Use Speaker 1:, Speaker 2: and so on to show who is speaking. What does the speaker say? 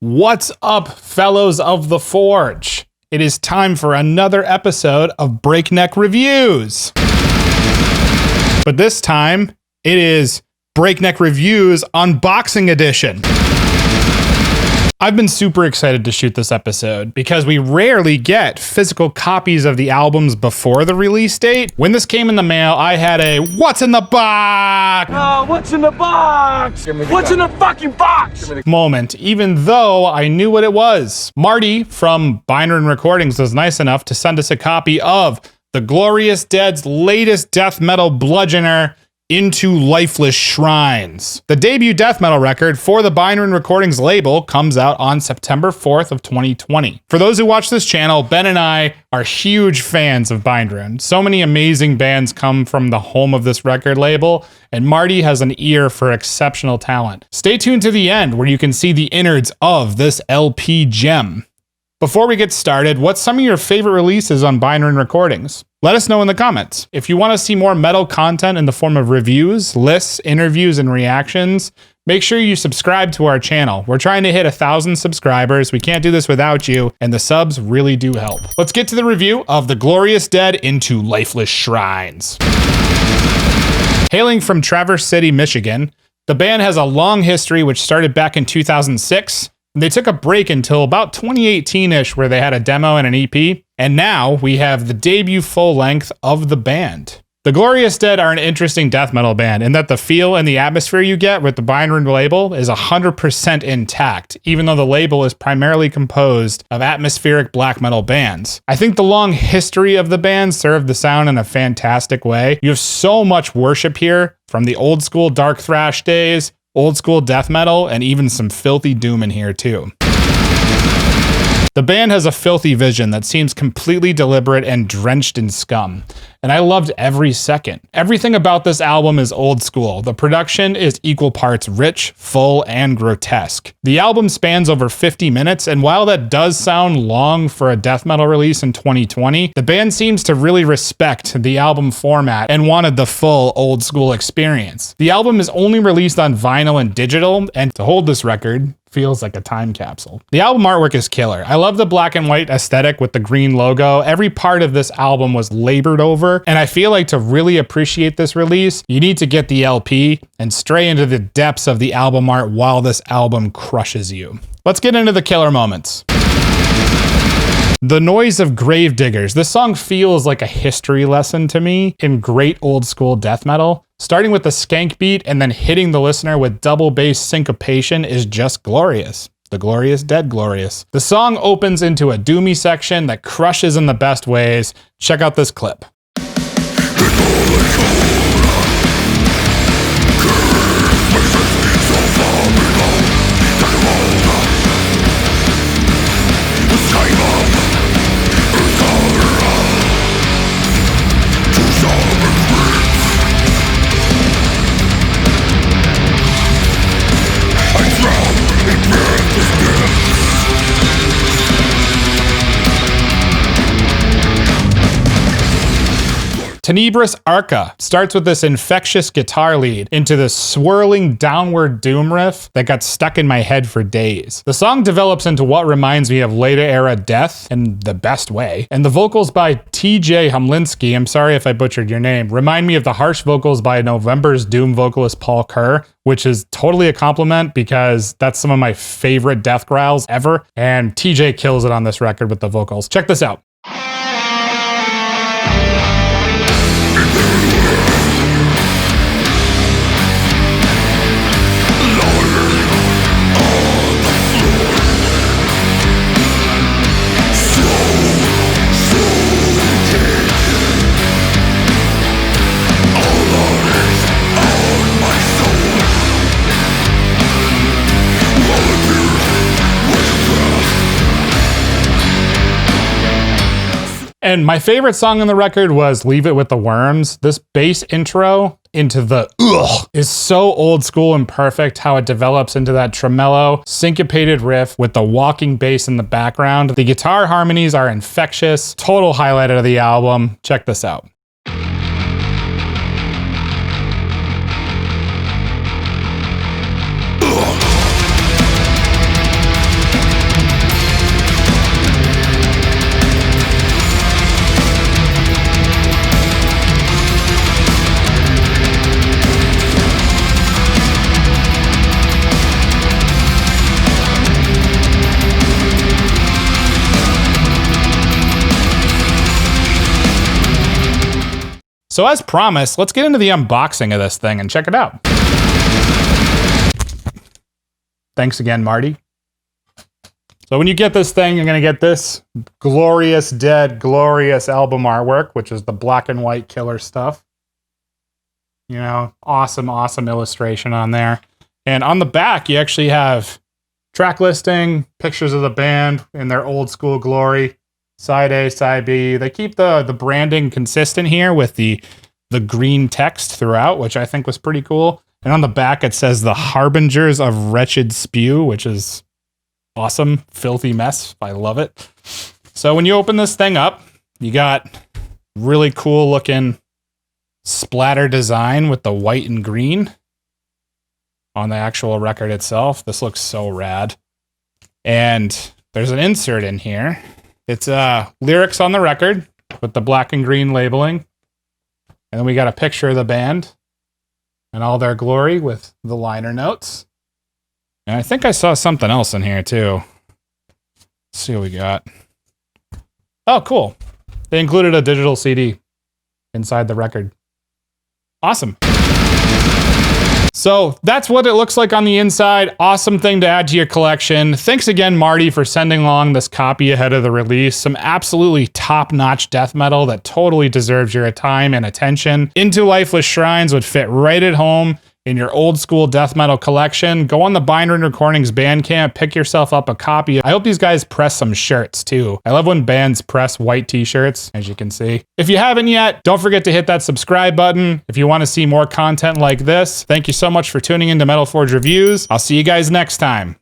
Speaker 1: What's up, fellows of the Forge? It is time for another episode of Breakneck Reviews. But this time, it is Breakneck Reviews Unboxing Edition. I've been super excited to shoot this episode because we rarely get physical copies of the albums before the release date. When this came in the mail, I had a "what's in the box?"
Speaker 2: Oh, what's in the box? What's in the fucking box?
Speaker 1: Moment, even though I knew what it was. Marty from Bindrune Recordings was nice enough to send us a copy of The Glorious Dead's latest death metal bludgeoner, Into Lifeless Shrines. The debut death metal record for the Bindrune Recordings label comes out on September 4th of 2020. For those who watch this channel, Ben and I are huge fans of Bindrune. So many amazing bands come from the home of this record label, and Marty has an ear for exceptional talent. Stay tuned to the end where you can see the innards of this LP gem. Before we get started, what's some of your favorite releases on Bindrune Recordings? Let us know in the comments. If you want to see more metal content in the form of reviews, lists, interviews, and reactions, make sure you subscribe to our channel. We're trying to hit 1,000 subscribers. We can't do this without you, and the subs really do help. Let's get to the review of The Glorious Dead Into Lifeless Shrines. Hailing from Traverse City, Michigan, the band has a long history which started back in 2006. They took a break until about 2018-ish where they had a demo and an EP, and now we have the debut full length of the band. The Glorious Dead are an interesting death metal band in that the feel and the atmosphere you get with the Bindrune label is 100% intact, even though the label is primarily composed of atmospheric black metal bands. I think the long history of the band served the sound in a fantastic way. You have so much worship here, from the old school dark thrash days, old school death metal, and even some filthy doom in here too. The band has a filthy vision that seems completely deliberate and drenched in scum, and I loved every second. Everything about this album is old school. The production is equal parts rich, full, and grotesque. The album spans over 50 minutes, and while that does sound long for a death metal release in 2020, the band seems to really respect the album format and wanted the full old school experience. The album is only released on vinyl and digital, and to hold this record feels like a time capsule. The album artwork is killer. I love the black and white aesthetic with the green logo. Every part of this album was labored over, and I feel like to really appreciate this release, you need to get the LP and stray into the depths of the album art while this album crushes you. Let's get into the killer moments. The Noise of Gravediggers. This song feels like a history lesson to me in great old school death metal. Starting with the skank beat and then hitting the listener with double bass syncopation is just glorious. The Glorious Dead glorious. The song opens into a doomy section that crushes in the best ways. Check out this clip. Tenebris Arca starts with this infectious guitar lead into this swirling downward doom riff that got stuck in my head for days. The song develops into what reminds me of later era death in the best way, and the vocals by TJ Humlinski, I'm sorry if I butchered your name, remind me of the harsh vocals by November's doom vocalist Paul Kerr, which is totally a compliment because that's some of my favorite death growls ever, and TJ kills it on this record with the vocals. Check this out. And my favorite song on the record was Leave It With the Worms. This bass intro into the ugh is so old school and perfect how it develops into that tremolo, syncopated riff with the walking bass in the background. The guitar harmonies are infectious. Total highlight of the album. Check this out. So as promised, let's get into the unboxing of this thing and check it out. Thanks again, Marty. So when you get this thing, you're going to get this glorious, glorious album artwork, which is the black and white killer stuff. You know, awesome illustration on there. And on the back, you actually have track listing, pictures of the band in their old school glory. Side A, side B. They keep the branding consistent here with the green text throughout, which I think was pretty cool. And on the back, it says the harbingers of wretched spew, which is awesome. Filthy mess. I love it. So when you open this thing up, you got really cool looking splatter design with the white and green on the actual record itself. This looks so rad. And there's an insert in here. It's lyrics on the record with the black and green labeling. And then we got a picture of the band and all their glory with the liner notes. And I think I saw something else in here too. Let's see what we got. Oh, cool. They included a digital CD inside the record. Awesome. So that's what it looks like on the inside. Awesome thing to add to your collection. Thanks again, Marty, for sending along this copy ahead of the release. Some absolutely top-notch death metal that totally deserves your time and attention. Into Lifeless Shrines would fit right at home in your old school death metal collection. Go on the Bindrune Recordings Bandcamp, pick yourself up a copy. I hope these guys press some shirts too. I love when bands press white t-shirts, as you can see. If you haven't yet, don't forget to hit that subscribe button if you want to see more content like this. Thank you so much for tuning into Metal Forge Reviews. I'll see you guys next time.